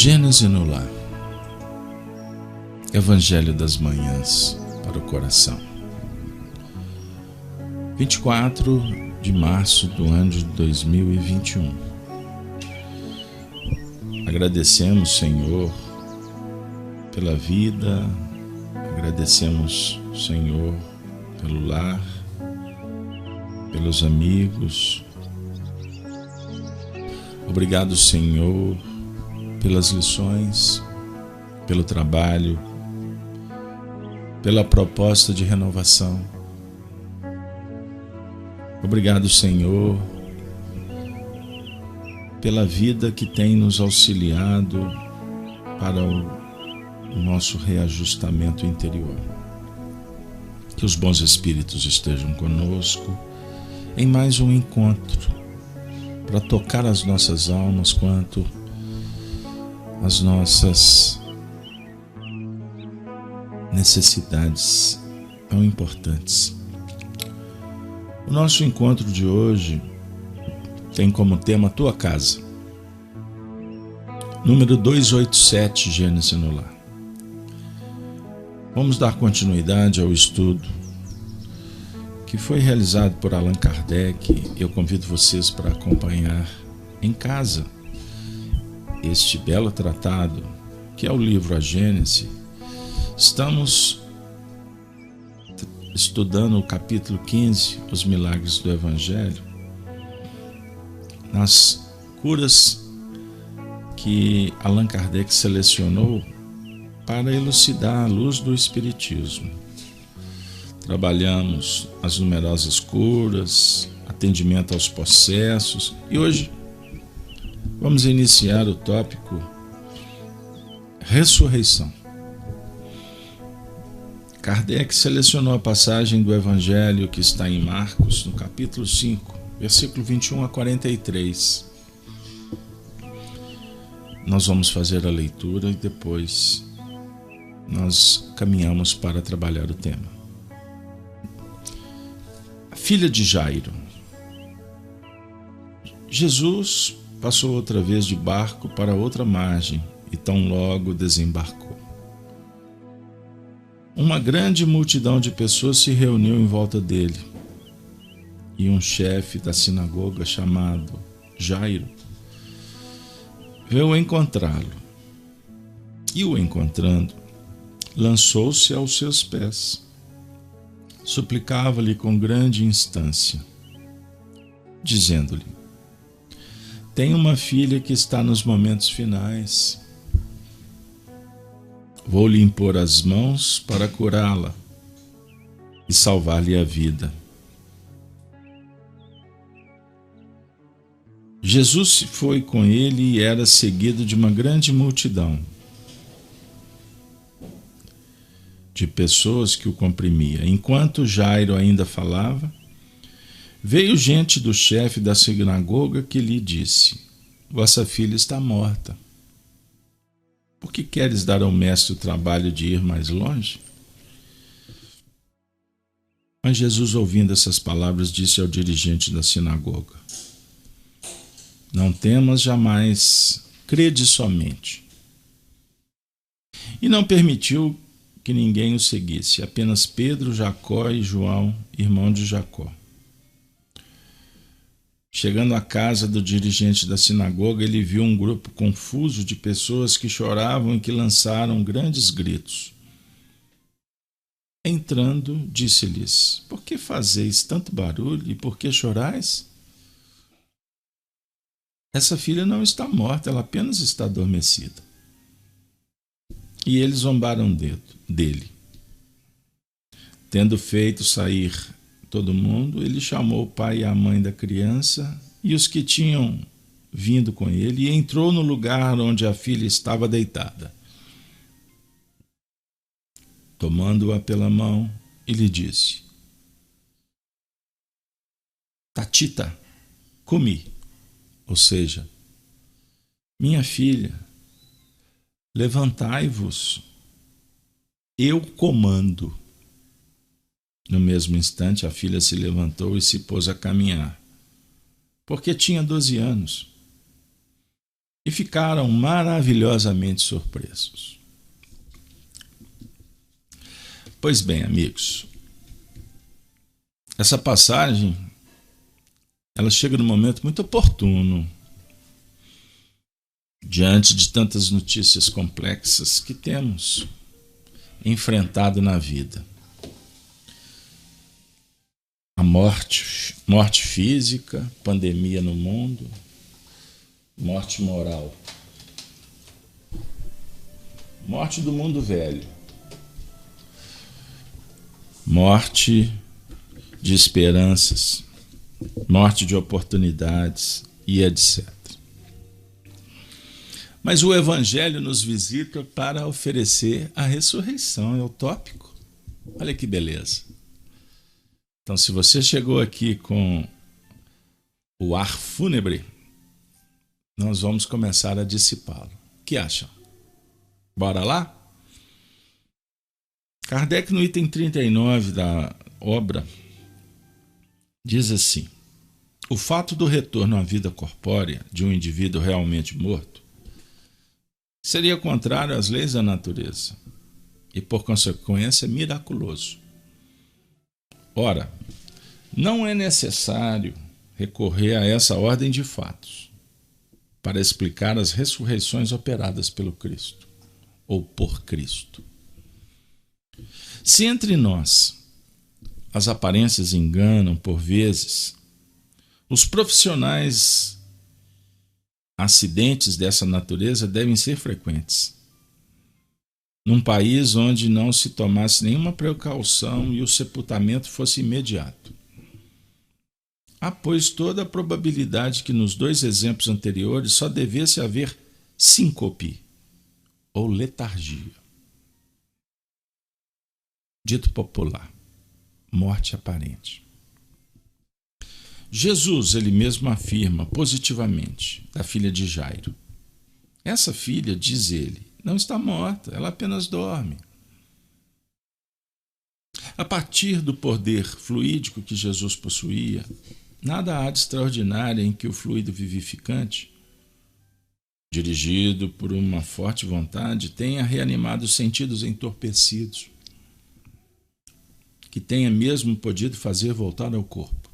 Gênese no Lar. Evangelho das Manhãs para o coração. 24 de março do ano de 2021. Agradecemos, Senhor, pela vida, agradecemos, Senhor, pelo lar, pelos amigos. Obrigado, Senhor, pelas lições, pelo trabalho, pela proposta de renovação. Obrigado, Senhor, pela vida que tem nos auxiliado para o nosso reajustamento interior. Que os bons espíritos estejam conosco em mais um encontro para tocar as nossas almas quanto as nossas necessidades tão importantes. O nosso encontro de hoje tem como tema Tua Casa. Número 287, Gênese no Lar. Vamos dar continuidade ao estudo que foi realizado por Allan Kardec. Eu convido vocês para acompanhar em casa este belo tratado, que é o livro A Gênese. Estamos estudando o capítulo 15, os milagres do Evangelho, nas curas que Allan Kardec selecionou para elucidar a luz do Espiritismo. Trabalhamos as numerosas curas, atendimento aos possessos, e hoje vamos iniciar o tópico Ressurreição. Kardec selecionou a passagem do Evangelho que está em Marcos, no capítulo 5, versículo 21 a 43. Nós vamos fazer a leitura e depois nós caminhamos para trabalhar o tema. A filha de Jairo. Jesus passou outra vez de barco para outra margem e tão logo desembarcou. Uma grande multidão de pessoas se reuniu em volta dele, e um chefe da sinagoga chamado Jairo veio encontrá-lo, e o encontrando, lançou-se aos seus pés, suplicava-lhe com grande instância, dizendo-lhe: tenho uma filha que está nos momentos finais. Vou-lhe impor as mãos para curá-la e salvar-lhe a vida. Jesus se foi com ele e era seguido de uma grande multidão de pessoas que o comprimia. Enquanto Jairo ainda falava, veio gente do chefe da sinagoga que lhe disse: vossa filha está morta. Por que queres dar ao mestre o trabalho de ir mais longe? Mas Jesus, ouvindo essas palavras, disse ao dirigente da sinagoga: não temas jamais, crede somente. E não permitiu que ninguém o seguisse, apenas Pedro, Jacó e João, irmão de Jacó. Chegando à casa do dirigente da sinagoga, ele viu um grupo confuso de pessoas que choravam e que lançaram grandes gritos. Entrando, disse-lhes: por que fazeis tanto barulho e por que chorais? Essa filha não está morta, ela apenas está adormecida. E eles zombaram dele. Tendo feito sair todo mundo, ele chamou o pai e a mãe da criança e os que tinham vindo com ele e entrou no lugar onde a filha estava deitada. Tomando-a pela mão, ele disse: Tatita, cumi, ou seja, minha filha, levantai-vos, eu comando. No mesmo instante, a filha se levantou e se pôs a caminhar, porque tinha 12 anos. e ficaram maravilhosamente surpresos. Pois bem, amigos, essa passagem ela chega num momento muito oportuno, diante de tantas notícias complexas que temos enfrentado na vida. A morte física, pandemia no mundo, morte moral, morte do mundo velho, morte de esperanças, morte de oportunidades e etc. Mas o Evangelho nos visita para oferecer a ressurreição, é o tópico. Olha que beleza. Então, se você chegou aqui com o ar fúnebre, nós vamos começar a dissipá-lo. O que acham? Bora lá? Kardec, no item 39 da obra, diz assim: o fato do retorno à vida corpórea de um indivíduo realmente morto seria contrário às leis da natureza e, por consequência, miraculoso. Ora, não é necessário recorrer a essa ordem de fatos para explicar as ressurreições operadas pelo Cristo ou por Cristo. Se entre nós as aparências enganam por vezes, os profissionais acidentes dessa natureza devem ser frequentes. Num país onde não se tomasse nenhuma precaução e o sepultamento fosse imediato. Há, pois, toda a probabilidade que nos dois exemplos anteriores só devesse haver síncope ou letargia. Dito popular, morte aparente. Jesus, ele mesmo afirma positivamente da filha de Jairo. Essa filha, diz ele, não está morta, ela apenas dorme. A partir do poder fluídico que Jesus possuía, nada há de extraordinário em que o fluido vivificante, dirigido por uma forte vontade, tenha reanimado os sentidos entorpecidos, que tenha mesmo podido fazer voltar ao corpo.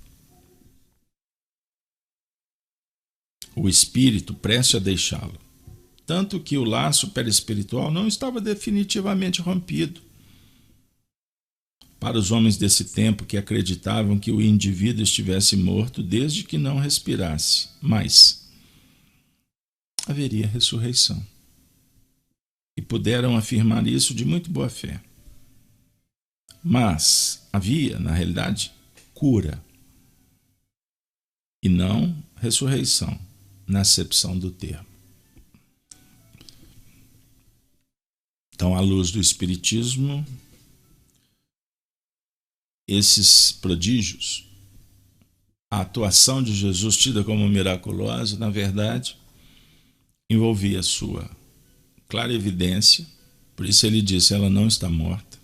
O espírito prestes a deixá-lo, tanto que o laço perispiritual não estava definitivamente rompido. Para os homens desse tempo que acreditavam que o indivíduo estivesse morto desde que não respirasse, mas haveria ressurreição. E puderam afirmar isso de muito boa fé. Mas havia, na realidade, cura e não ressurreição, na acepção do termo. Então, à luz do Espiritismo, esses prodígios, a atuação de Jesus tida como miraculosa, na verdade, envolvia a sua clara evidência, por isso ele disse, ela não está morta,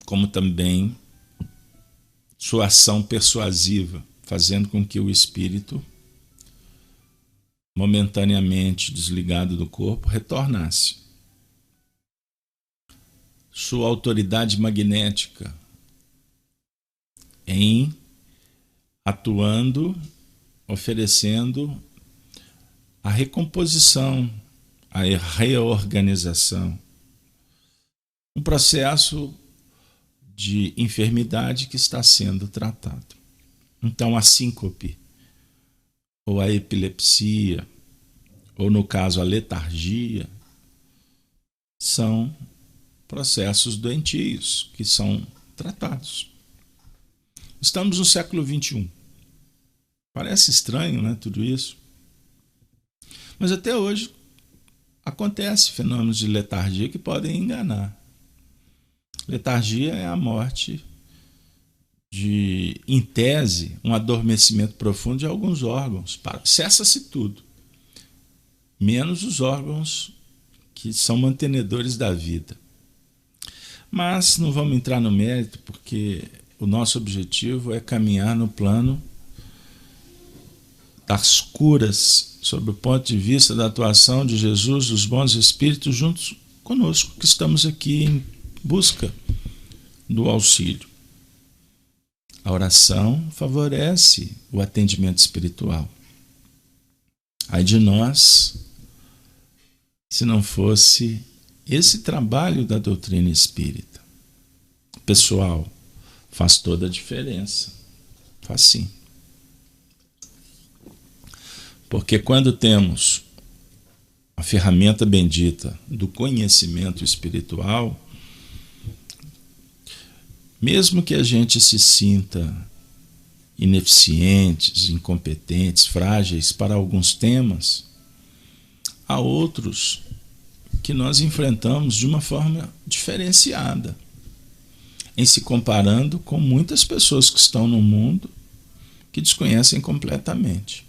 como também sua ação persuasiva, fazendo com que o espírito, momentaneamente desligado do corpo, retornasse. Sua autoridade magnética em atuando, oferecendo a recomposição, a reorganização, um processo de enfermidade que está sendo tratado. Então, a síncope, ou a epilepsia, ou no caso a letargia, são processos doentios que são tratados. Estamos no século XXI. Parece estranho, né, tudo isso? Mas até hoje acontece fenômenos de letargia que podem enganar. Letargia é a morte de, em tese, um adormecimento profundo de alguns órgãos. Cessa-se tudo, menos os órgãos que são mantenedores da vida. Mas não vamos entrar no mérito, porque o nosso objetivo é caminhar no plano das curas, sob o ponto de vista da atuação de Jesus, dos bons espíritos, juntos conosco, que estamos aqui em busca do auxílio. A oração favorece o atendimento espiritual. Ai de nós, se não fosse esse trabalho da doutrina espírita. Pessoal, faz toda a diferença. Faz sim. Porque quando temos a ferramenta bendita do conhecimento espiritual, mesmo que a gente se sinta ineficientes, incompetentes, frágeis para alguns temas, há outros que nós enfrentamos de uma forma diferenciada, em se comparando com muitas pessoas que estão no mundo que desconhecem completamente.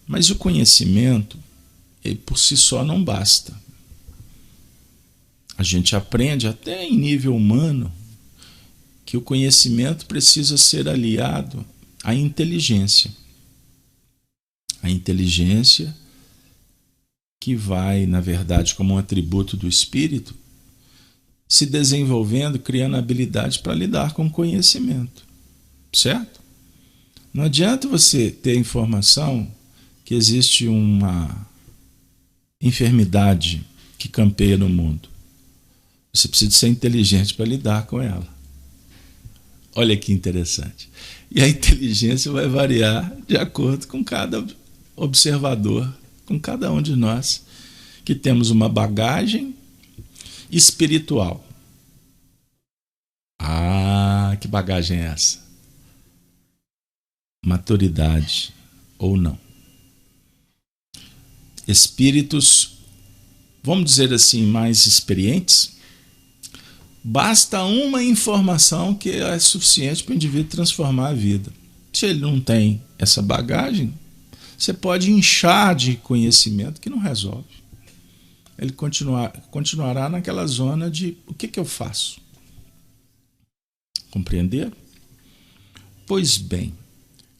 Mas o conhecimento, ele por si só não basta. A gente aprende até em nível humano que o conhecimento precisa ser aliado à inteligência. A inteligência que vai, na verdade, como um atributo do espírito, se desenvolvendo, criando habilidade para lidar com o conhecimento. Certo? Não adianta você ter informação que existe uma enfermidade que campeia no mundo. Você precisa ser inteligente para lidar com ela. Olha que interessante. E a inteligência vai variar de acordo com cada observador, com cada um de nós, que temos uma bagagem espiritual. Ah, que bagagem é essa? Maturidade ou não. Espíritos, vamos dizer assim, mais experientes, basta uma informação que é suficiente para o indivíduo transformar a vida. Se ele não tem essa bagagem, você pode inchar de conhecimento que não resolve. Ele continuará naquela zona de o que eu faço? Compreender? Pois bem,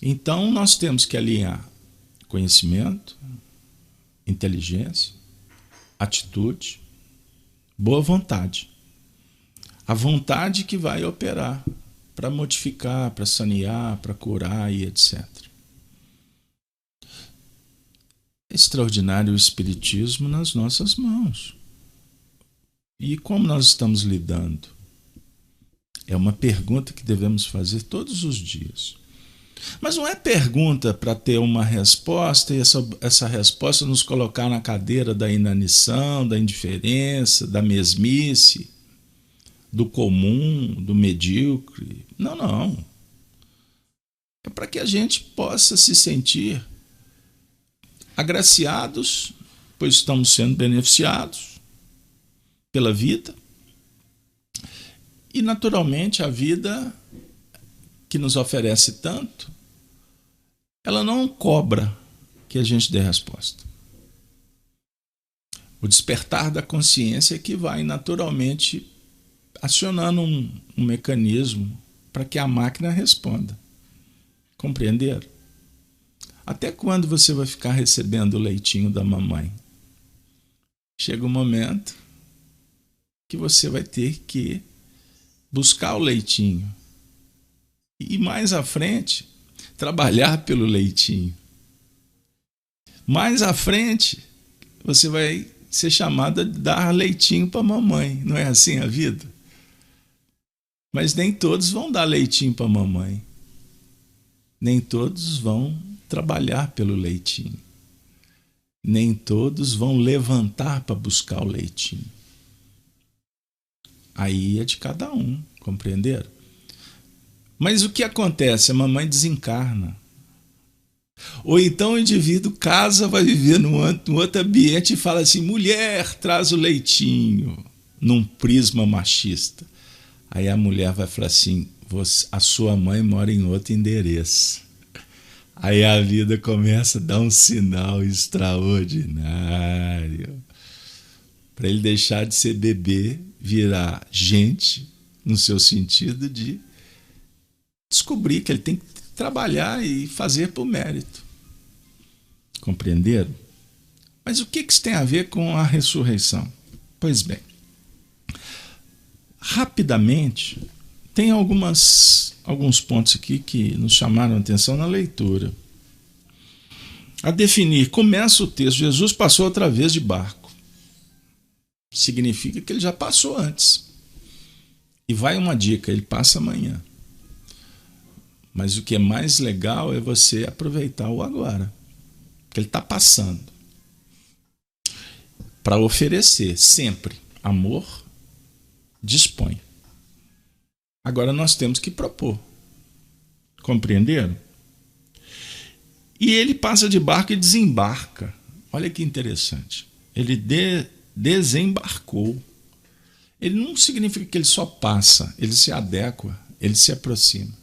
então nós temos que alinhar conhecimento, inteligência, atitude, boa vontade. A vontade que vai operar para modificar, para sanear, para curar e etc. Extraordinário o Espiritismo nas nossas mãos. E como nós estamos lidando? É uma pergunta que devemos fazer todos os dias. Mas não é pergunta para ter uma resposta e essa resposta nos colocar na cadeira da inanição, da indiferença, da mesmice, do comum, do medíocre. Não, não. É para que a gente possa se sentir agraciados, pois estamos sendo beneficiados pela vida. E, naturalmente, a vida que nos oferece tanto, ela não cobra que a gente dê resposta. O despertar da consciência é que vai naturalmente acionando um mecanismo para que a máquina responda. Compreenderam? Até quando você vai ficar recebendo o leitinho da mamãe? Chega um momento que você vai ter que buscar o leitinho. E mais à frente, trabalhar pelo leitinho. Mais à frente, você vai ser chamado a dar leitinho para a mamãe. Não é assim a vida? Mas nem todos vão dar leitinho para a mamãe. Nem todos vão trabalhar pelo leitinho. Nem todos vão levantar para buscar o leitinho. Aí é de cada um, compreenderam? Mas o que acontece? A mamãe desencarna. Ou então o indivíduo casa, vai viver num outro ambiente e fala assim, mulher, traz o leitinho, num prisma machista. Aí a mulher vai falar assim, a sua mãe mora em outro endereço. Aí a vida começa a dar um sinal extraordinário. Para ele deixar de ser bebê, virar gente, no seu sentido de descobrir que ele tem que trabalhar e fazer por mérito. Compreenderam? Mas o que isso tem a ver com a ressurreição? Pois bem, rapidamente, tem alguns pontos aqui que nos chamaram a atenção na leitura. A definir, começa o texto, Jesus passou outra vez de barco. Significa que ele já passou antes. E vai uma dica, ele passa amanhã. Mas o que é mais legal é você aproveitar o agora. Porque ele está passando. Para oferecer sempre amor, dispõe. Agora nós temos que propor. Compreenderam? E ele passa de barco e desembarca. Olha que interessante. Ele desembarcou. Ele não significa que ele só passa, ele se adequa, ele se aproxima.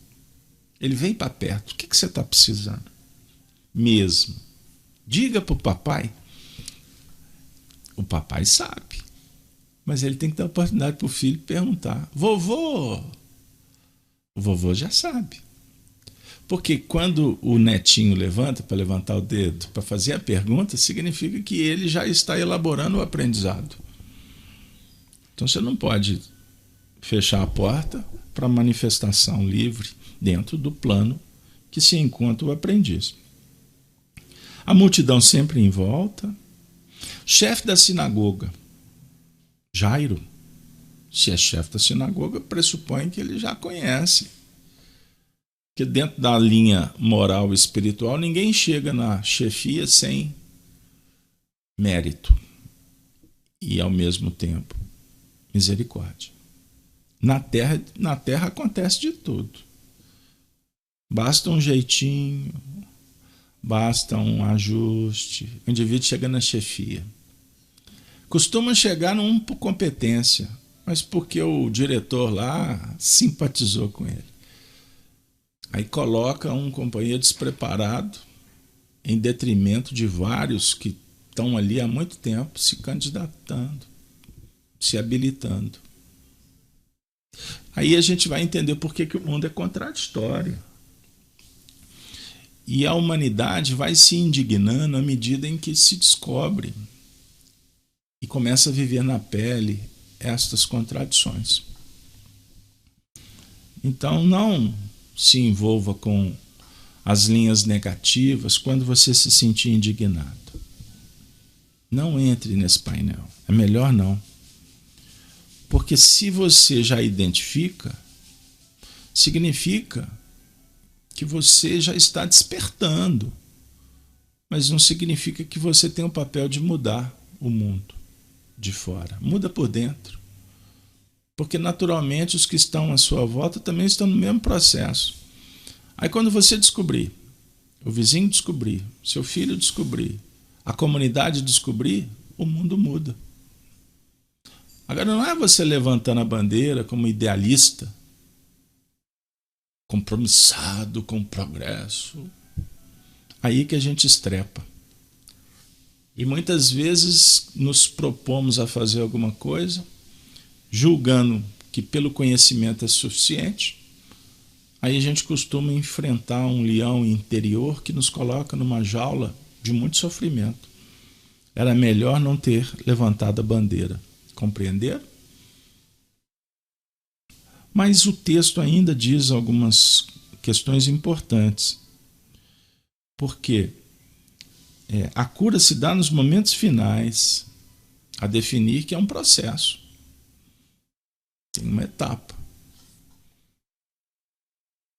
Ele vem para perto. O que você está precisando? Mesmo. Diga para o papai. O papai sabe. Mas ele tem que dar oportunidade para o filho perguntar. Vovô! O vovô já sabe. Porque quando o netinho levanta para levantar o dedo para fazer a pergunta, significa que ele já está elaborando o aprendizado. Então você não pode fechar a porta para a manifestação livre dentro do plano que se encontra o aprendiz. A multidão sempre em volta. Chefe da sinagoga, Jairo, se é chefe da sinagoga, pressupõe que ele já conhece. Porque dentro da linha moral e espiritual, ninguém chega na chefia sem mérito e, ao mesmo tempo, misericórdia. Na terra acontece de tudo. Basta um jeitinho, basta um ajuste. O indivíduo chega na chefia. Costuma chegar não por competência, mas porque o diretor lá simpatizou com ele. Aí coloca um companheiro despreparado em detrimento de vários que estão ali há muito tempo se candidatando, se habilitando. Aí a gente vai entender por que o mundo é contraditório. E a humanidade vai se indignando à medida em que se descobre e começa a viver na pele estas contradições. Então não se envolva com as linhas negativas quando você se sentir indignado. Não entre nesse painel. É melhor não. Porque se você já identifica, significa que você já está despertando. Mas não significa que você tem o papel de mudar o mundo de fora. Muda por dentro. Porque naturalmente os que estão à sua volta também estão no mesmo processo. Aí quando você descobrir, o vizinho descobrir, seu filho descobrir, a comunidade descobrir, o mundo muda. Agora não é você levantando a bandeira como idealista, compromissado com o progresso. Aí que a gente estrepa. E muitas vezes nos propomos a fazer alguma coisa, julgando que pelo conhecimento é suficiente, aí a gente costuma enfrentar um leão interior que nos coloca numa jaula de muito sofrimento. Era melhor não ter levantado a bandeira. Compreenderam? Mas o texto ainda diz algumas questões importantes. Porque a cura se dá nos momentos finais, a definir que é um processo. Tem uma etapa.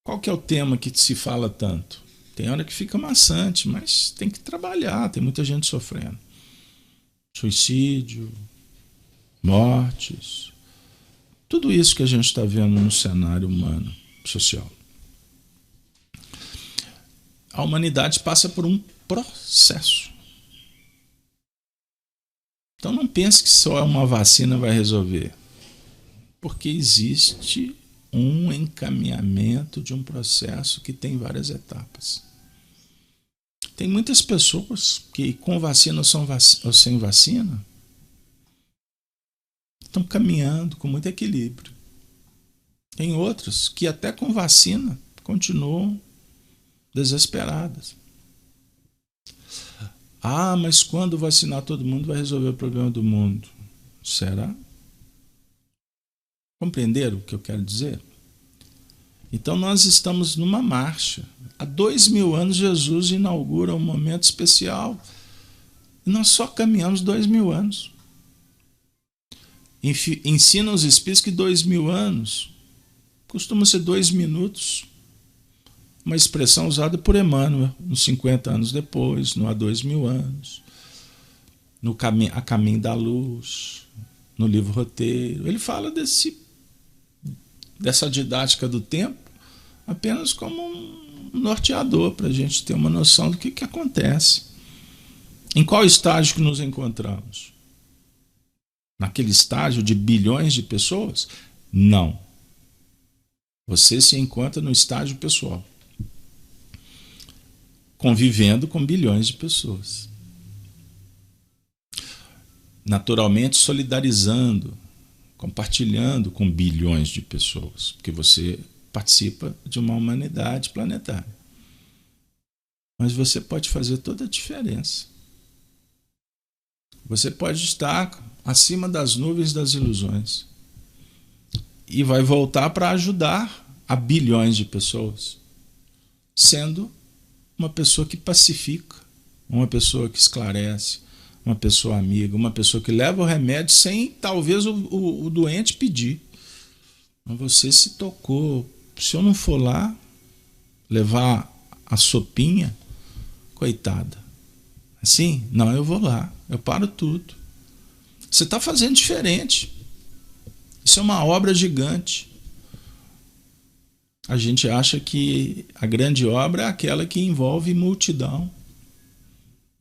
Qual que é o tema que se fala tanto? Tem hora que fica maçante, mas tem que trabalhar, tem muita gente sofrendo. Suicídio, mortes, tudo isso que a gente está vendo no cenário humano, social. A humanidade passa por um processo. Então não pense que só uma vacina vai resolver. Porque existe um encaminhamento de um processo que tem várias etapas. Tem muitas pessoas que com vacina ou sem vacina estão caminhando com muito equilíbrio. Tem outros que até com vacina continuam desesperadas. Ah, mas quando vacinar todo mundo vai resolver o problema do mundo. Será? Compreenderam o que eu quero dizer? Então nós estamos numa marcha. Há 2000 anos Jesus inaugura um momento especial. E nós só caminhamos 2000 anos. Ensina os Espíritos que 2000 anos costuma ser 2 minutos. Uma expressão usada por Emmanuel, uns 50 anos depois, no há 2000 anos, A Caminho da Luz, no livro Roteiro. Ele fala dessa didática do tempo apenas como um norteador para a gente ter uma noção do que acontece. Em qual estágio que nos encontramos? Naquele estágio de bilhões de pessoas? Não. Você se encontra no estágio pessoal, convivendo com bilhões de pessoas. Naturalmente solidarizando, compartilhando com bilhões de pessoas, porque você participa de uma humanidade planetária. Mas você pode fazer toda a diferença. Você pode estar acima das nuvens das ilusões e vai voltar para ajudar a bilhões de pessoas, sendo uma pessoa que pacifica, uma pessoa que esclarece, uma pessoa amiga, uma pessoa que leva o remédio sem talvez o doente pedir. Mas você se tocou. Se eu não for lá levar a sopinha, coitada. Assim? Não, eu vou lá. Eu paro tudo. Você está fazendo diferente. Isso é uma obra gigante. A gente acha que a grande obra é aquela que envolve multidão.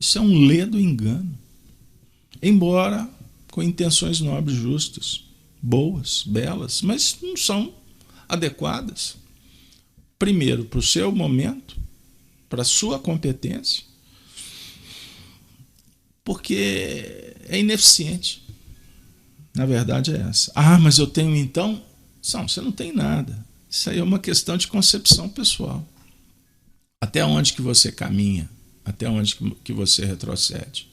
Isso é um ledo engano. Embora com intenções nobres, justas, boas, belas, mas não são adequadas. Primeiro, para o seu momento, para a sua competência, porque é ineficiente. Na verdade é essa. Ah, mas eu tenho então... Não, você não tem nada. Isso aí é uma questão de concepção pessoal. Até onde que você caminha? Até onde que você retrocede?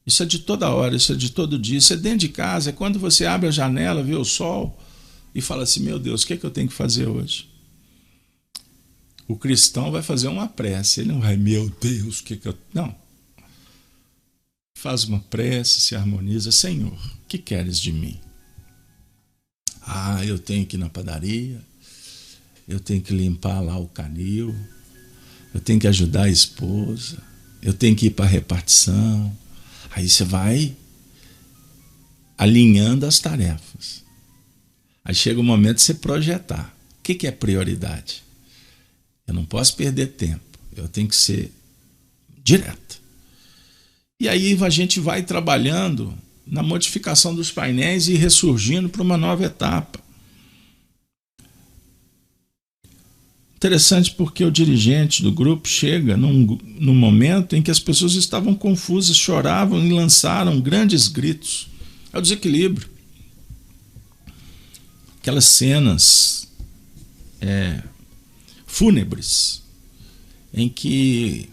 Isso é de toda hora, isso é de todo dia, isso é dentro de casa, é quando você abre a janela, vê o sol e fala assim, meu Deus, o que é que eu tenho que fazer hoje? O cristão vai fazer uma prece, ele não vai, meu Deus, o que é que eu... Não. Faz uma prece, se harmoniza, Senhor, o que queres de mim? Ah, eu tenho que ir na padaria, eu tenho que limpar lá o canil, eu tenho que ajudar a esposa, eu tenho que ir para a repartição. Aí você vai alinhando as tarefas. Aí chega o momento de você projetar. O que é prioridade? Eu não posso perder tempo. Eu tenho que ser direto. E aí a gente vai trabalhando na modificação dos painéis e ressurgindo para uma nova etapa. Interessante porque o dirigente do grupo chega num momento em que as pessoas estavam confusas, choravam e lançaram grandes gritos. É o desequilíbrio. Aquelas cenas fúnebres em que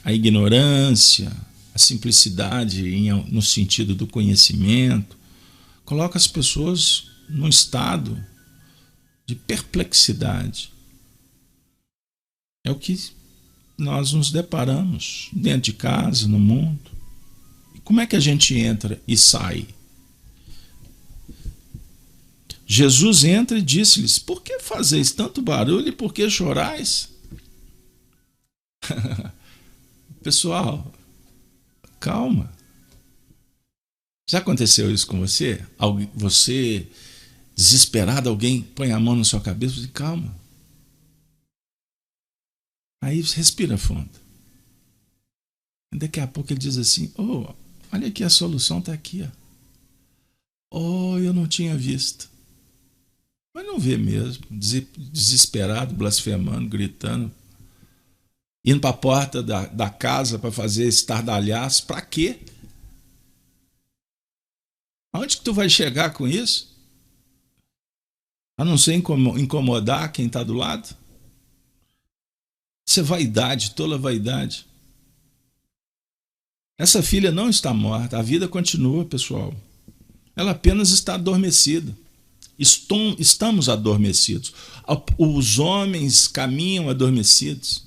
a ignorância, a simplicidade no sentido do conhecimento coloca as pessoas num estado de perplexidade. É o que nós nos deparamos dentro de casa, no mundo. E como é que a gente entra e sai? Jesus entra e disse-lhes, por que fazeis tanto barulho e por que chorais? Pessoal, calma. Já aconteceu isso com você? Você, desesperado, alguém põe a mão na sua cabeça e diz, calma. Aí você respira fundo. E daqui a pouco ele diz assim, olha aqui, a solução está aqui. Eu não tinha visto. Mas não vê mesmo, desesperado, blasfemando, gritando, indo para a porta da casa para fazer estardalhaço. Para quê? Aonde que tu vai chegar com isso? A não ser incomodar quem está do lado? Isso é vaidade, tola vaidade. Essa filha não está morta, a vida continua, pessoal. Ela apenas está adormecida. Estamos adormecidos. Os homens caminham adormecidos,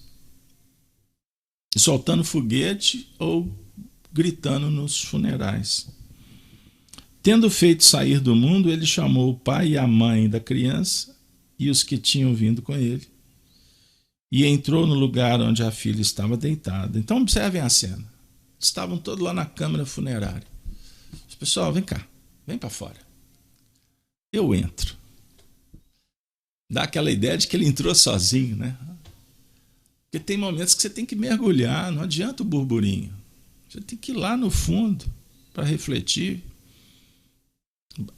soltando foguete ou gritando nos funerais. Tendo feito sair do mundo, ele chamou o pai e a mãe da criança e os que tinham vindo com ele, e entrou no lugar onde a filha estava deitada. Então observem a cena. Estavam todos lá na câmara funerária. Pessoal, vem cá, vem para fora. Eu entro. Dá aquela ideia de que ele entrou sozinho, né? Porque tem momentos que você tem que mergulhar, não adianta o burburinho. Você tem que ir lá no fundo para refletir.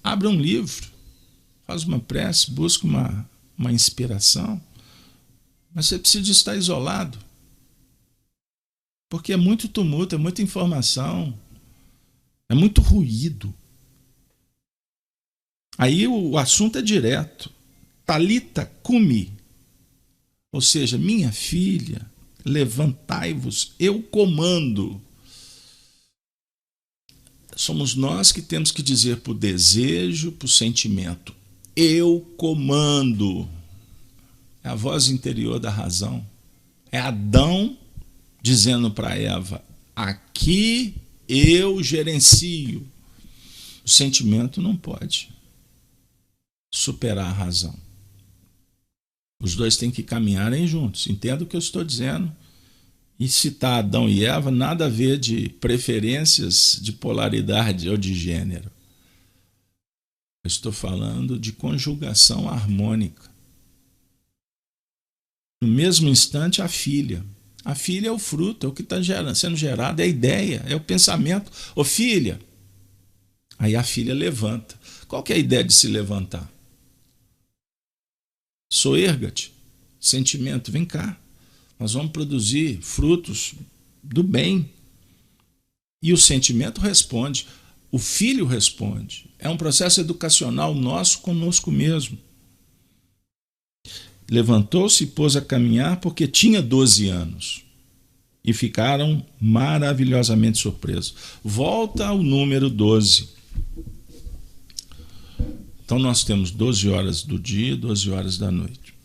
Abra um livro, faz uma prece, busca uma inspiração. Mas você precisa estar isolado. Porque é muito tumulto, é muita informação, é muito ruído. Aí o assunto é direto. Talita cumi. Ou seja, minha filha, levantai-vos, eu comando. Somos nós que temos que dizer para o desejo, para o sentimento, eu comando. É a voz interior da razão. É Adão dizendo para Eva, aqui eu gerencio. O sentimento não pode superar a razão. Os dois têm que caminharem juntos. Entenda o que eu estou dizendo. E citar Adão e Eva, nada a ver de preferências de polaridade ou de gênero. Eu estou falando de conjugação harmônica. No mesmo instante, a filha. A filha é o fruto, é o que está sendo gerado, é a ideia, é o pensamento. Ô filha! Aí a filha levanta. Qual que é a ideia de se levantar? Soerga-te. Sentimento, vem cá. Nós vamos produzir frutos do bem. E o sentimento responde. O filho responde. É um processo educacional nosso conosco mesmo. Levantou-se e pôs a caminhar porque tinha 12 anos. E ficaram maravilhosamente surpresos. Volta ao número 12. Então nós temos 12 horas do dia, 12 horas da noite.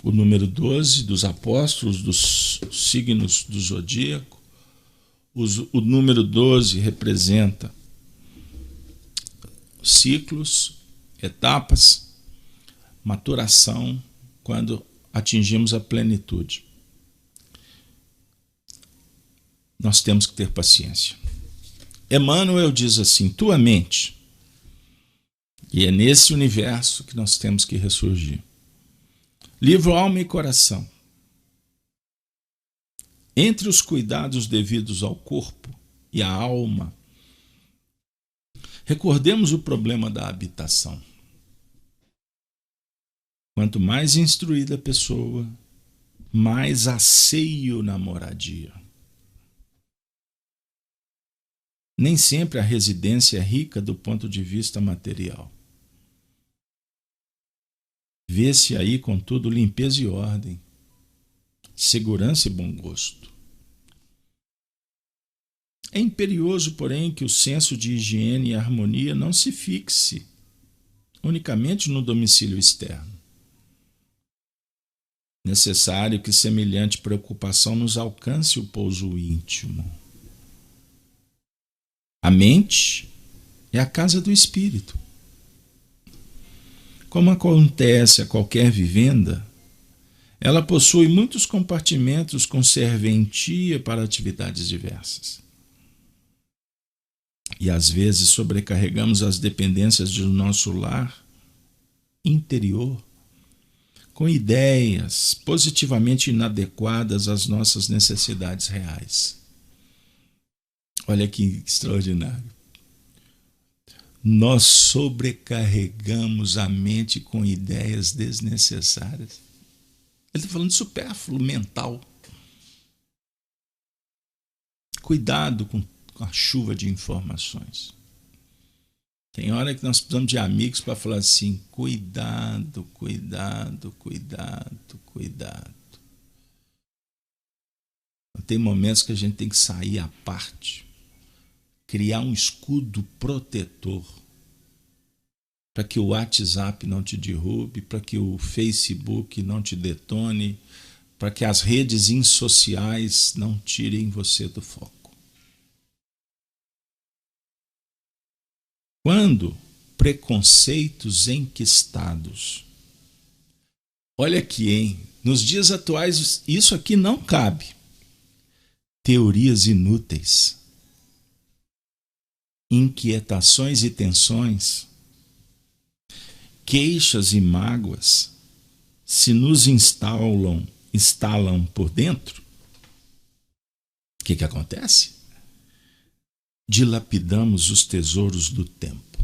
O número 12 dos apóstolos, dos signos do zodíaco. O número 12 representa ciclos, etapas, maturação, quando atingimos a plenitude. Nós temos que ter paciência. Emmanuel diz assim, tua mente. E é nesse universo que nós temos que ressurgir. Livro Alma e Coração. Entre os cuidados devidos ao corpo e à alma, recordemos o problema da habitação. Quanto mais instruída a pessoa, mais asseio na moradia. Nem sempre a residência é rica do ponto de vista material. Vê-se aí, contudo, limpeza e ordem, segurança e bom gosto. É imperioso, porém, que o senso de higiene e harmonia não se fixe unicamente no domicílio externo. Necessário que semelhante preocupação nos alcance o pouso íntimo. A mente é a casa do espírito. Como acontece a qualquer vivenda, ela possui muitos compartimentos com serventia para atividades diversas. E às vezes sobrecarregamos as dependências do nosso lar interior com ideias positivamente inadequadas às nossas necessidades reais. Olha que extraordinário. Nós sobrecarregamos a mente com ideias desnecessárias. Ele está falando de supérfluo mental. Cuidado com a chuva de informações. Tem hora que nós precisamos de amigos para falar assim, cuidado, cuidado, cuidado, cuidado. tem momentos que a gente tem que sair à parte, criar um escudo protetor para que o WhatsApp não te derrube, para que o Facebook não te detone, para que as redes insociais não tirem você do foco. Quando preconceitos enquistados, olha aqui, hein? Nos dias atuais isso aqui não cabe. Teorias inúteis, inquietações e tensões, queixas e mágoas se nos instalam por dentro, o que acontece? Dilapidamos os tesouros do tempo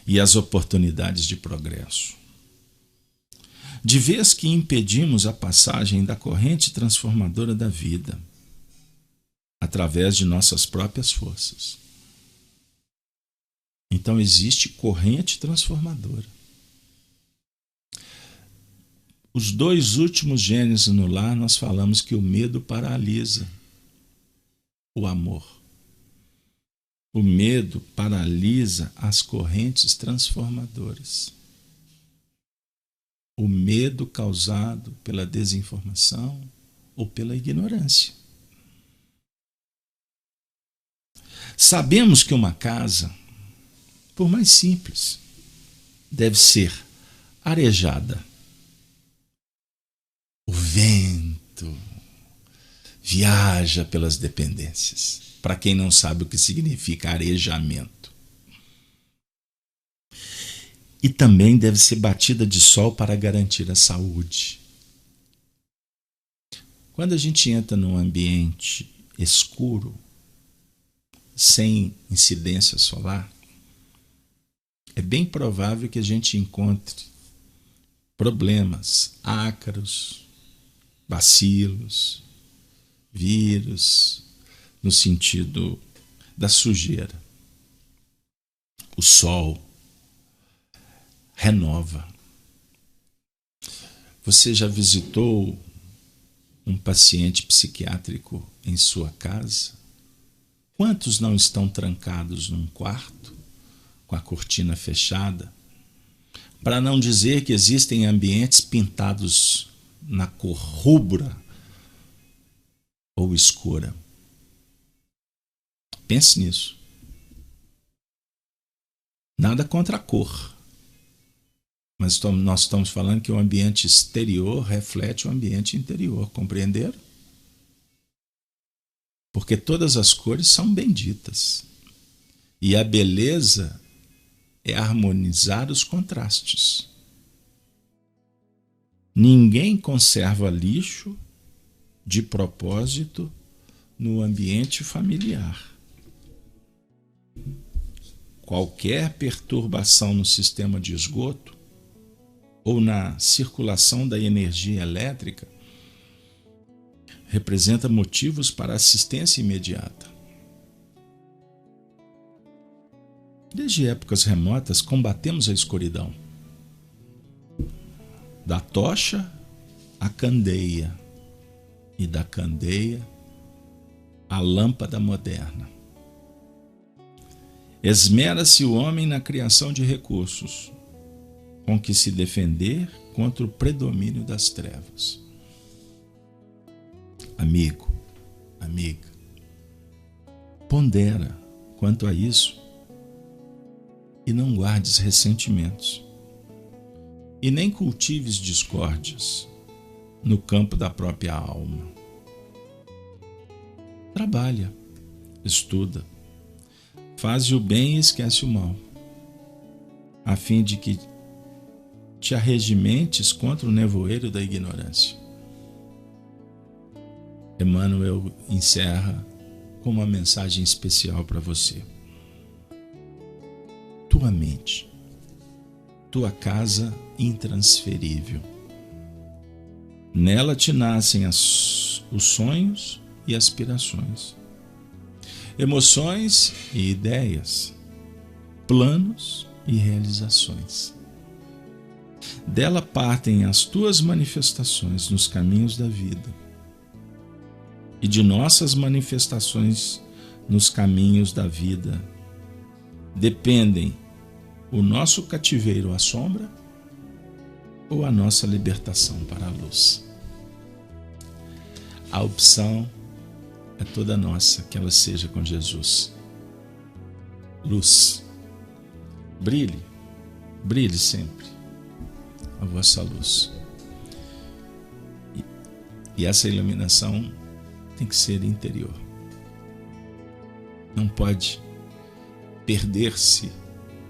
e as oportunidades de progresso. De vez que impedimos a passagem da corrente transformadora da vida através de nossas próprias forças. Então existe corrente transformadora. Os 2 últimos gêneros no lar, nós falamos que o medo paralisa o amor. O medo paralisa as correntes transformadoras. O medo causado pela desinformação ou pela ignorância. Sabemos que uma casa, por mais simples, deve ser arejada. O vento viaja pelas dependências. Para quem não sabe o que significa arejamento. E também deve ser batida de sol para garantir a saúde. Quando a gente entra num ambiente escuro, sem incidência solar, é bem provável que a gente encontre problemas ácaros, bacilos, vírus, no sentido da sujeira. O sol renova. Você já visitou um paciente psiquiátrico em sua casa? Quantos não estão trancados num quarto, com a cortina fechada? Para não dizer que existem ambientes pintados na cor rubra ou escura. Pense nisso. Nada contra a cor. Mas nós estamos falando que o ambiente exterior reflete o ambiente interior. Compreenderam? Porque todas as cores são benditas. E a beleza é harmonizar os contrastes. Ninguém conserva lixo de propósito no ambiente familiar. Qualquer perturbação no sistema de esgoto ou na circulação da energia elétrica representa motivos para assistência imediata. Desde épocas remotas, combatemos a escuridão. Da tocha à candeia e da candeia à lâmpada moderna. Esmera-se o homem na criação de recursos, com que se defender contra o predomínio das trevas. Amigo, amiga, pondera quanto a isso e não guardes ressentimentos e nem cultives discórdias no campo da própria alma. Trabalha, estuda, faz o bem e esquece o mal, a fim de que te arregimentes contra o nevoeiro da ignorância. Emmanuel encerra com uma mensagem especial para você. Tua mente, tua casa intransferível. Nela te nascem os sonhos e aspirações, emoções e ideias, planos e realizações. Dela partem as tuas manifestações nos caminhos da vida. e de nossas manifestações nos caminhos da vida dependem o nosso cativeiro à sombra ou a nossa libertação para a luz. A opção é toda nossa, que ela seja com Jesus. Luz. Brilhe, brilhe sempre a vossa luz. E essa iluminação tem que ser interior. Não pode perder-se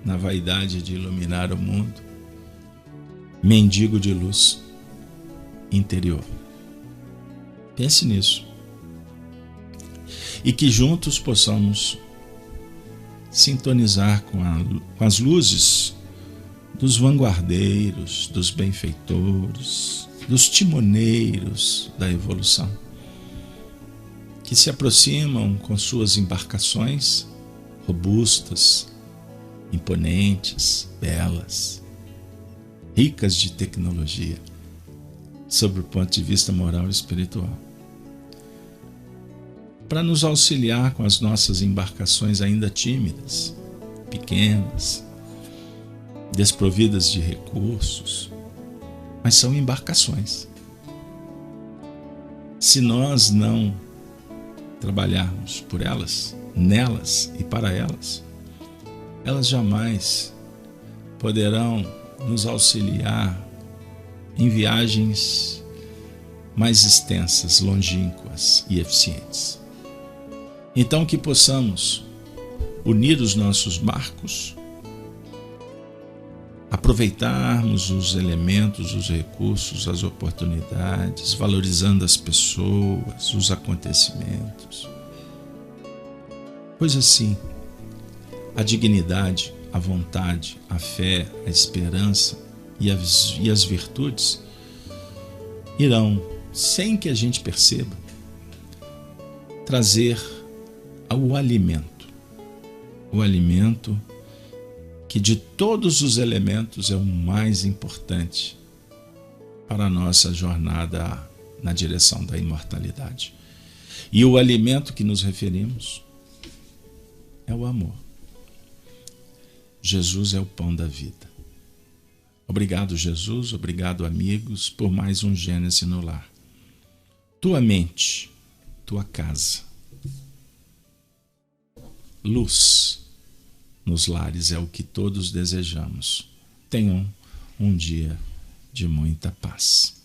na vaidade de iluminar o mundo. Mendigo de luz interior. Pense nisso. E que juntos possamos sintonizar com as luzes dos vanguardeiros, dos benfeitores, dos timoneiros da evolução, que se aproximam com suas embarcações robustas, imponentes, belas, ricas de tecnologia, sob o ponto de vista moral e espiritual, para nos auxiliar com as nossas embarcações ainda tímidas, pequenas, desprovidas de recursos, mas são embarcações. Se nós não trabalharmos por elas, nelas e para elas, elas jamais poderão nos auxiliar em viagens mais extensas, longínquas e eficientes. Então, que possamos unir os nossos barcos, aproveitarmos os elementos, os recursos, as oportunidades, valorizando as pessoas, os acontecimentos. Pois assim, a dignidade, a vontade, a fé, a esperança e as virtudes irão, sem que a gente perceba, trazer o alimento que de todos os elementos é o mais importante para a nossa jornada na direção da imortalidade. E o alimento que nos referimos é o amor. Jesus é o pão da vida. Obrigado, Jesus, obrigado, amigos, por mais um Gênesis no lar. Tua mente, tua casa, luz nos lares é o que todos desejamos. Tenham um dia de muita paz.